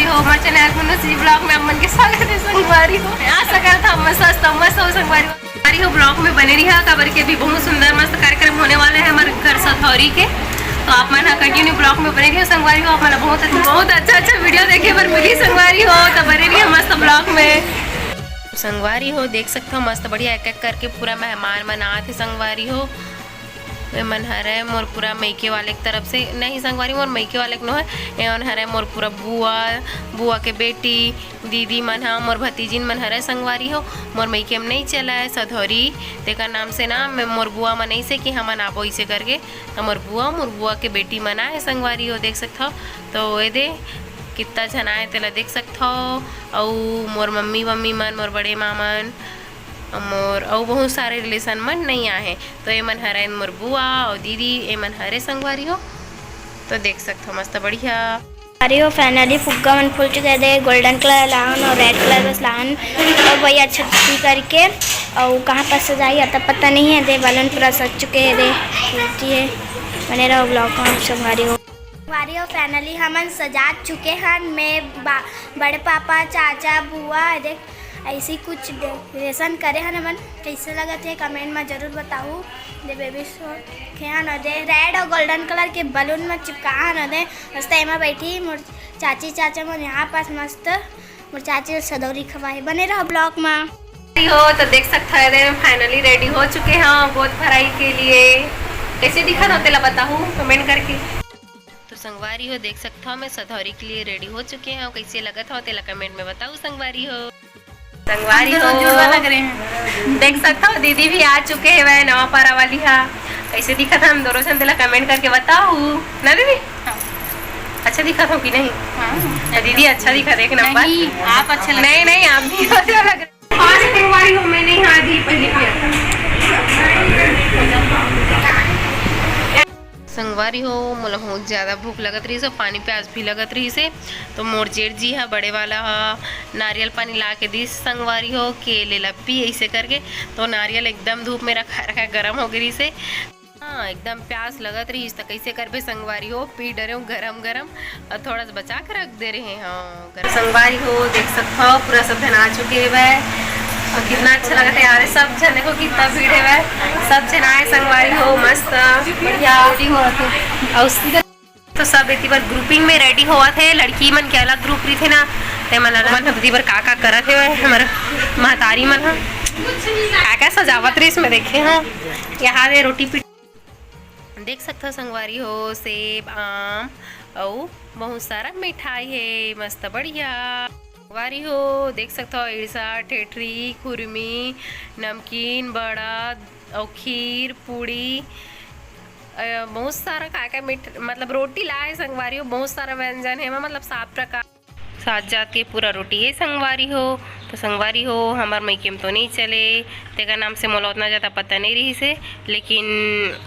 संगवारी हो हमारे चैनल मनुष्य ब्लॉग में अमन के स्वागत है। संगवारी हो आशा करता हम मस्त हो संगवारी हो ब्लॉग में बने रही है। खबर के भी बहुत सुंदर मस्त कार्यक्रम होने वाले हैं हमारे घर सथौरी के, तो आप मन कंटिन्यू ब्लॉग में बने रही संगवारी हो। आप मन बहुत अच्छा वीडियो देखे पर मिली संगवारी हो, तो बने रही मस्त ब्लॉग में संगवारी हो। देख सकते हो मस्त बढ़िया एक एक करके पूरा मेहमान मनात है संगवारी हो। मन हरे मोर पूरा मैके वाले की तरफ से नहीं संगवारी मोर मैके वाले नो है एवं हरे मोर पूरा बुआ के बेटी दीदी मन हा मोर भतीजिन मन हरे संगवारी हो। मोर मैके में नहीं चला है सधौरी तेका नाम से ना मोर बुआ मन ऐसे कि हम आबो ऐसे करके, तो मोर बुआ के बेटी मना है संगवारी हो। देख सकते हो तो ये दे कितना जन आए तेला देख सकते हो। और मोर मम्मी मन मोर बड़े मामन मोर और बहुत सारे रिलेशन मन नहीं आए, तो ये मन हरे मोर बुआ और दीदी ये मन हरे संगवारी हो। तो देख सकते हो मस्त बढ़िया हो। फाइनली फुग्गा मन फूल चुके थे, गोल्डन कलर लान और रेड कलर बस लान और वही अच्छा करके और कहाँ पर सजाई आता पता नहीं है। दे बालन पूरा सज चुके हैं दे है बने रहो ब्लॉग का संगवारी हो। फाइनली हम सजा चुके हैं। मैं बड़े पापा चाचा बुआ देख ऐसी कुछ डेकोरेशन करे हैं मन कैसे लगा थे कमेंट में जरूर बताऊँ। दे बेबी न दे रेड और गोल्डन कलर के बलून में चिपका न दे मस्त एमा बैठी मोर चाची चाचा मन यहाँ पास मस्त मोर चाची सदौरी खवाए बने रहो ब्लॉग में हो। तो देख सकते हैं फाइनली रेडी हो चुके हैं गोद भराई के लिए। कैसे दिखा था तेला बताऊँ कमेंट करके। तो संगवारी हो देख सकते हो मैं सधौरी के लिए रेडी हो चुके हैं, कैसे लगा था तेला कमेंट में बताऊँ संगवारी हो। संगवारी हो लग रहे हैं देख सकते हो दीदी भी आ चुके हैं वह नवा पारा वाली हा। कैसे दिखा था हम दोनों तेला कमेंट करके बताओ ना दीदी। हाँ। अच्छा दिखा था कि नहीं? हाँ। दीदी अच्छा दिखा था एक नंबर। आप अच्छा नहीं आप भी अच्छा लग रहे। संगवारी हो मैं नहीं हाँ दी पहले संगवारी हो मोला बहुत ज़्यादा भूख लगत रही से पानी प्यास भी लगत रही से, तो मोर जेठ जी है बड़े वाला हा नारियल पानी ला के दी संगवारी हो के ले लपी ऐसे करके। तो नारियल एकदम धूप में रखा गर्म हो गई से हाँ एकदम प्यास लगत रही तो कैसे कर भी संगवारी हो पी डरे हूँ गरम और थोड़ा सा बचा कर रख दे रहे हैं। हाँ संगवारी हो देख सकते हो पूरा सब जन आ चुके हैं और कितना अच्छा लगा था यार सब जने को कितना भीड़ है वह सब जन आए संगवारी हो मस्त बढ़िया और तो सब इतनी बार ग्रुपिंग में रेडी हुआ थे। लड़की मन के अलग ग्रुप रही थे ना ते मन इतनी बार का करत है हमारा महतारी मन क्या सजावत रही इसमें देखे हाँ यहाँ दे रोटी पीट देख सकते हो संगवारी हो सेब आम और बहुत सारा मिठाई है मस्त बढ़िया संगवारी हो देख सकते हो इड़सा ठेठरी खुरमी नमकीन बड़ा और खीर पूड़ी बहुत सारा का मतलब रोटी लाए संगवारी हो। बहुत सारा व्यंजन है मतलब 7 प्रकार 7 जात के पूरा रोटी है संगवारी हो। तो संगवारी हो हमार मैके में तो नहीं चले तेका नाम से मोला उतना ज़्यादा पता नहीं रही से, लेकिन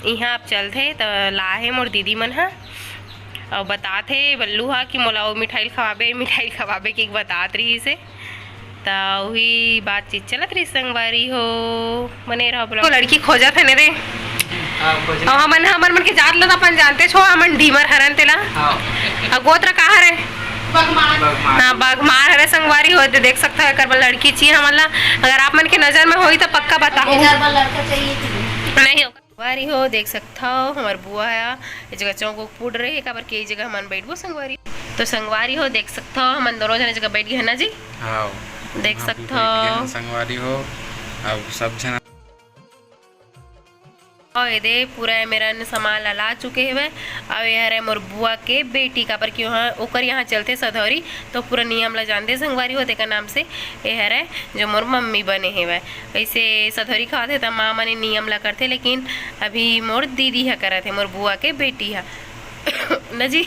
यहाँ आप चलते तो लाहे मोर दीदी मन हा और बताते बल्लू हा कि मोला वो मिठाई खवाबे की बात रही से, तो वही बातचीत चलत रही संगवारी हो बने रहो। लड़की खोजा थे ने रे हमन मन के जात ला अपन जानते छो हमन ढीमर हरन तेला गोत्र का हरे हाँ बगमार हरे संगवारी हो। देख सकते हो कर लड़की चाहिए हमन ला, अगर आप मन के नजर में होई तो पक्का बताओ नहीं संगवारी हो। देख सकते हो हमार बुआ है इस जगह चौक फूट रही है काबर के इस जगह हमन बैठबो संगवारी। तो संगवारी हो देख सकते हो हमन दोनों जने जगह बैठ गए है ना जी। हाँ देख सकते हो संगवारी हो अब सब जन और ये दे पूरा मेरा सामान ला चुके हैं। अब यह है मोर बुआ के बेटी का पर क्यों ओकर यहाँ चलते सधौरी तो पूरा नियम ला जानते संगवारी होते का नाम से यह है जो मोर मम्मी बने हैं वह वैसे सधौरी खाते तो माँ मने नियम ला करते, लेकिन अभी मोर दीदी है करे थे मोर बुआ के बेटी है न जी।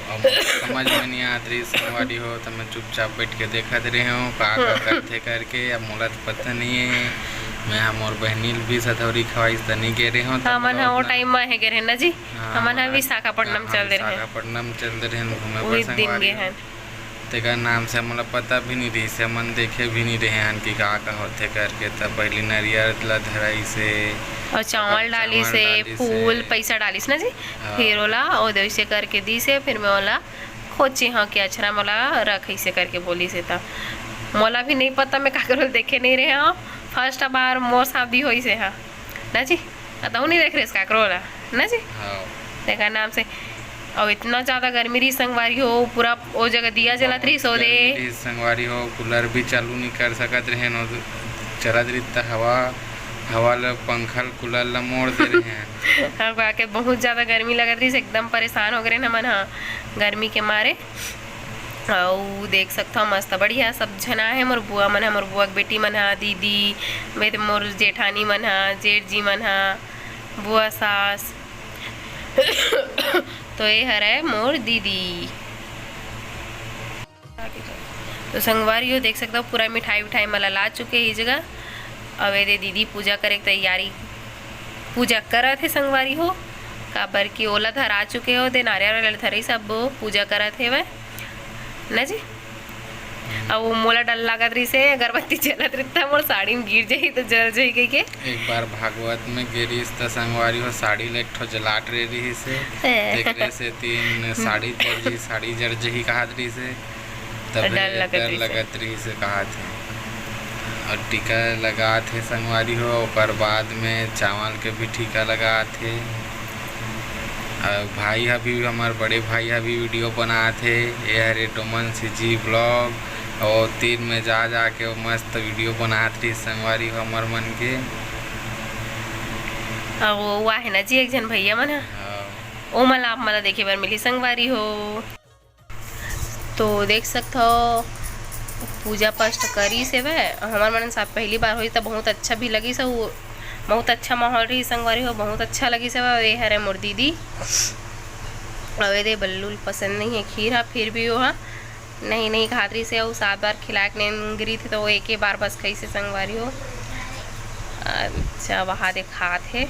अब समझ में नहीं आती रही संगवारी हो तो मैं चुपचाप बैठ के देखा रहे हूँ का करते करके। अब मोला तो पता नहीं है मैं मोर बहनी भी सधौरी खवाई तो नहीं गे रहे हूँ हमन वो टाइम में है गे रहे ना जी। हमन विशाखापट्टनम चल दे रहे हैं विशाखापट्टनम चल दे रहे घूमे पर संगवारी तेका नाम से मोला पता भी नहीं रही से मन देखे भी नहीं रहे हन कि का होते करके। तब पहली नारियल ला धराई से और चावल डाली से फूल पैसा डालिस ना जी, फिर ओला और वैसे करके दी से फिर मैं ओला खोचे हाँ कि अछरा मोला रख ऐसे करके बोली से था मोला भी नहीं पता मैं काकरोल देखे नहीं रहे हाँ फर्स्ट बार मोर शादी हुई से हाँ ना जी अतः नहीं देख रहे काकरोल ना जी देखा नाम से और इतना ज़्यादा गर्मी रही संगवारी हो पूरा वो जगह दिया जलत रही सो दे संगवारी हो कूलर भी चालू नहीं कर सकत रहे न चलत रही तो हवा ल पंखा कूलर ला मोड़ दे रहे हैं हाँ के बहुत ज़्यादा गर्मी लगत रही एकदम परेशान हो गए ना मन हाँ गर्मी के मारे और देख सकता हूँ मस्त बढ़िया सब जना है मोर बुआ मन है मोर बुआ के बेटी मन हा दीदी मेरे मोर जेठानी मन हा जेठ जी मन हा बुआ सास तो ये हर है मोर दीदी। तो संगवारी हो देख सकता हूँ पूरा मिठाई उठाई मला ला चुके ही जगह अब ये दीदी पूजा करे तैयारी पूजा करत है संगवारी हो काबर की ओला धरा चुके हो दे नारियल धरे सब पूजा करत है वह ना जी अब वो मोला डर लागत रही से अगरबत्ती जलत रही मोर साड़ी में गिर जाही तो जल जाही कही के एक बार भागवत में गिरीश त संगवारी हो साड़ी ले ठो जलाट रही से देखरे से 3 साड़ी जल साड़ी जड़ जही कहत रही से तब डर लगत रही से कहत है और टीका लगा थे संगवारी हो और बाद में चावल के भी टीका लगा थे भाई अभी हमारे बड़े भाई अभी वीडियो बनाए थे ये हरे टोमन जी ब्लॉग और 3 में जा के मस्त वीडियो बनाए थे संगवारी हो हमार मन के वो है ना जी एक जन भैया मन है ओ मला आप मला देखे बार मिली संगवारी हो तो देख सकते हो पूजा पाठ करी से वह हमार मन साहब पहली बार हुई तो बहुत अच्छा भी लगी सब बहुत अच्छा माहौल रही संगवारी हो बहुत अच्छा लगी सब ये हरे मोर दीदी और ये बल्लू पसंद नहीं है खीर हाँ फिर भी वो हाँ नहीं खातरी से वो 7 बार खिला के गिरी थी तो वो एक ही बार बस कहीं से संगवारी हो। अच्छा वहाँ दे खात है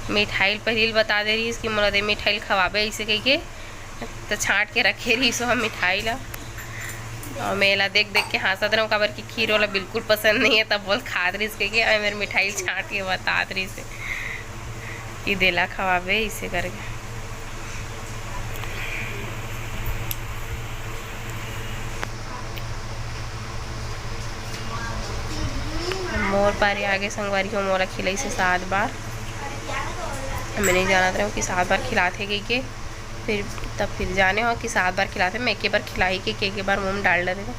मिठाई पहले बता दे रही इसकी मोला दे मिठाई खवाबे ऐसे कही के तो छाँट के रखे रही सो हम मिठाई ला और मेला देख के हंसत रहा काबर की खीर वाला बिल्कुल पसंद नहीं है तब बोल खाद रही इसके कि मेरी मिठाई छाँट के बता रही से कि देला खवाबे इसे करके मोर पारी आगे संगवारी को मोरा खिलाई से 7 बार मैं नहीं जाना था कि 7 बार खिलाते गई के फिर जाने हो कि 7 बार खिलाते मैं एक बार खिलाई के एक बार मुँह में डाल देगा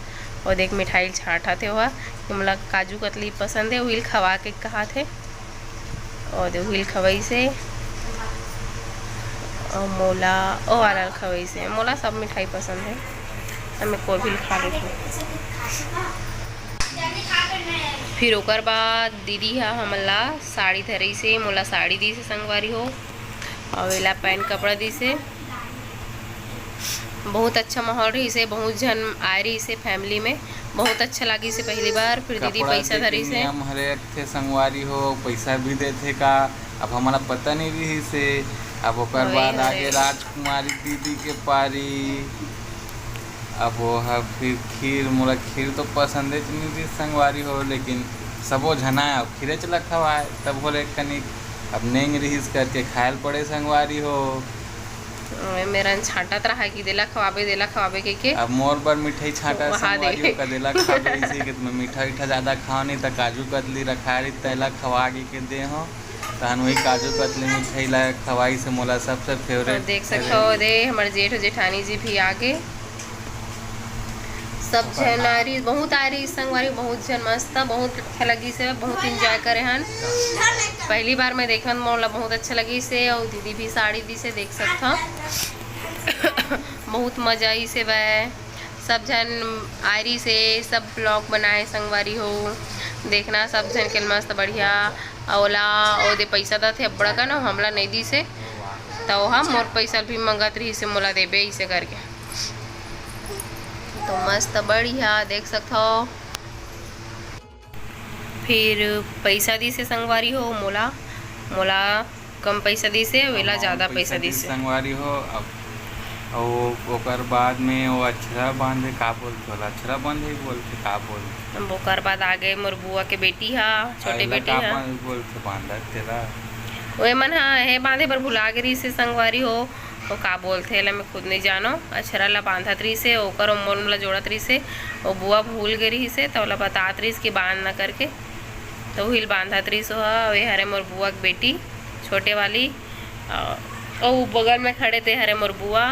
और देख मिठाई छाँटा थे हुआ कि मतलब काजू कतली पसंद है व्हील खवा के कहा थे और दे व्हील खवाई से और मोला ओ वाला खवाई से मोला सब मिठाई पसंद है हमें कोई भी खा लेती फिर ओकर बाद दीदी हा हमला साड़ी धरई से मोला साड़ी दी से संगवारी हो और वेला पैन कपड़ा दी से बहुत अच्छा माहौल रही से बहुत जन आ रही से फैमिली में बहुत अच्छा लगी से पहली बार फिर दीदी पैसा धरी से हम हरे थे संगवारी हो पैसा भी देते का अब हमारा पता नहीं रही से अब ओकर बाद आगे राजकुमारी दीदी के पारी अब वो फिर खीर मोला खीर तो पसंद नहीं थी संगवारी हो लेकिन सबो झनाया अब खीरे चला खवाए तब बोले कनी अब नहीं रहीस करके खायल पड़े संगवारी हो मेरा छाटत रहा कि देला खवाबे के अब मोर पर मिठाई छाटा संगवारी का देला खाबे इसी के मैं मीठा ज़्यादा खाओ नहीं तो काजू कतली रखा रही तैला खवा के दे हो तहन वही काजू कतली मिठाई ला खवाई से मोला सबसे फेवरेट देख सकते हो दे हमारे जेठ जेठानी जी भी आगे सब जन आ रही बहुत आ रही संगवारी बहुत जन मस्त बहुत अच्छा लगी से बहुत इंजॉय करे हन पहली बार मैं देखन मोला बहुत अच्छा लगी से और दीदी भी साड़ी दी से देख सकता बहुत मजा आई से वह सब जन आ रही से सब ब्लॉग बनाए संगवारी हो देखना सब जन के मस्त बढ़िया ओला और दे पैसा दा थे बड़ा का ना हमला नहीं दी से तो हम मोर पैसा भी मंगत रही से मोला देबे इसे करके तो मस्त बढ़िया देख सकते हो फिर पैसा दी से संगवारी हो मोला कम पैसा दी से वेला ज़्यादा पैसा दी से संगवारी हो अब ओकर बाद में वो अक्षरा बांधे का बोलते होला अक्षरा बांधे बोलते का बोलते ओकर बाद आगे मोर बुआ के बेटी हा छोटे बेटी हा बोलते बांधा तेरा ओए मन हाँ है बांधे पर भुला गई से संगवारी हो वो का बोलते ला मैं खुद नहीं जानो। अछरा ला बांधत रही से ओकर मोल ला जोड़त रही से वो बुआ भूल गई रही से तो ओला बतात रही कि बांध ना करके तो हिल बांधत रही सो वे हरे मोर बुआ की बेटी छोटे वाली और बगल में खड़े थे हरे मोर बुआ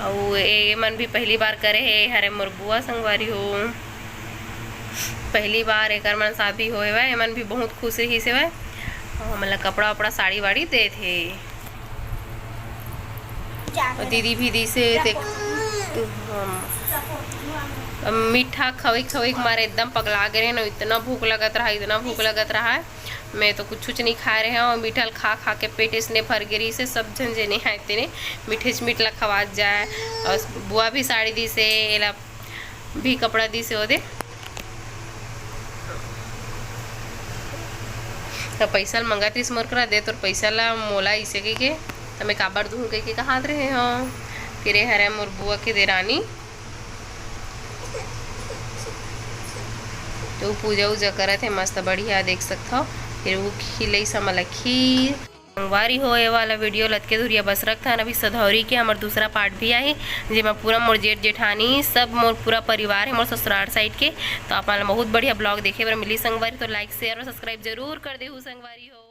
और ये मन भी पहली बार करे है हरे मोर बुआ संगवारी हो पहली बार एक मन शादी होए वह मन भी बहुत खुश रही से वह मतलब कपड़ा वपड़ा साड़ी वाड़ी दे थे और दीदी भी दी से मीठा खविक खविक मारे एकदम पगला गए ना। इतना भूख लगत रहा है मैं तो कुछ नहीं खा रहे हैं और मीठल खा खा के पेट इसने भर गिरी से सब जन जे नहीं आते ने मीठ ला खवा जाए। और बुआ भी साड़ी दी से एला भी कपड़ा दी से ओदे तो पैसा मंगा तीस मोर करा दे तो पैसा ला मोला इसे के मैं काबर दूँ के कहा रहे हो कि रे हरे मोर बुआ के देरानी तो पूजा उजा करत है मस्त बढ़िया देख सकते हो। फिर वो खिलई समला खीर संगवारी हो ये वाला वीडियो लतके धुरिया बस रखता अभी सधौरी के हमार दूसरा पार्ट भी आई जिसमें पूरा मोर जेठ जेठानी सब मोर पूरा परिवार है मोर ससुराल साइड के। तो आप बहुत बढ़िया ब्लॉग देखे बार मिली संगवारी तो लाइक शेयर और सब्सक्राइब जरूर कर दे संगवारी हो।